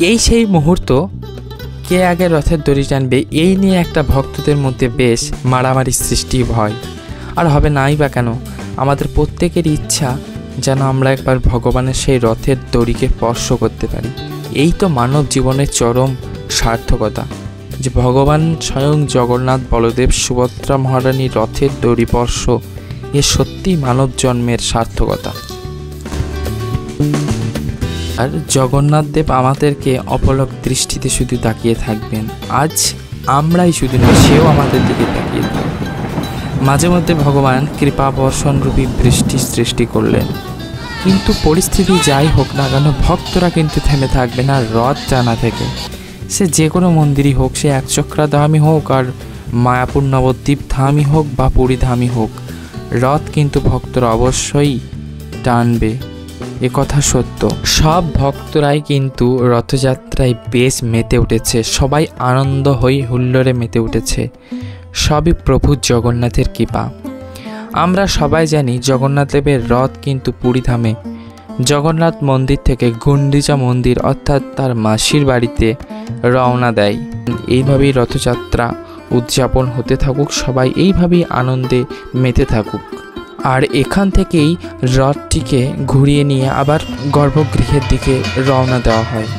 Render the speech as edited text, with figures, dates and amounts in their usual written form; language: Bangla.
এই সেই মুহূর্ত, কে আগে রথের দড়ি টানবে এই নিয়ে একটা ভক্তদের মধ্যে বেশ মারামারি সৃষ্টি হয়। আর হবে নাই বা কেন, আমাদের প্রত্যেকেরই ইচ্ছা যেন আমরা একবার ভগবানের সেই রথের দড়িকে স্পর্শ করতে পারি। এই তো মানব জীবনের চরম সার্থকতা, যে ভগবান স্বয়ং জগন্নাথ, বলদেব, সুভদ্রা মহারানীর রথের দড়ি স্পর্শ, এ সত্যি মানব জন্মের সার্থকতা। আর জগন্নাথ দেব আমাদেরকে অপলক দৃষ্টিতে শুধু তাকিয়ে থাকবেন। আজ আমরাই শুধু নয়, সেও আমাদের দিকে তাকিয়ে থাকবে। মাঝে মধ্যে ভগবান কৃপা বর্ষণরূপী বৃষ্টি সৃষ্টি করলেন, কিন্তু পরিস্থিতি যাই হোক না কেন, ভক্তরা কিন্তু থেমে থাকবে না রথ টানা থেকে। সে যে কোনো মন্দিরই হোক, সে একচক্রা ধামই হোক আর মায়াপুর নবদ্বীপ ধামই হোক বা পুরী ধামই হোক, রথ কিন্তু ভক্তরা অবশ্যই টানবে, এ কথা সত্য। সব ভক্তরাই কিন্তু রথযাত্রায় বেশ মেতে উঠেছে, সবাই আনন্দ হই হুল্লোড়ে মেতে উঠেছে। সবই প্রভু জগন্নাথের কৃপা। আমরা সবাই জানি জগন্নাথ দেবের রথ কিন্তু পুরী ধামে জগন্নাথ মন্দির থেকে গুন্ডিচা মন্দির অর্থাৎ তার মাসির বাড়িতে রওনা দেয়। এইভাবেই রথযাত্রা উদযাপন হতে থাকুক, সবাই এইভাবেই আনন্দে মেতে থাকুক। আর এখান থেকেই রথটিকে ঘুরিয়ে নিয়ে আবার গর্ভগৃহের দিকে রওনা দেওয়া হয়।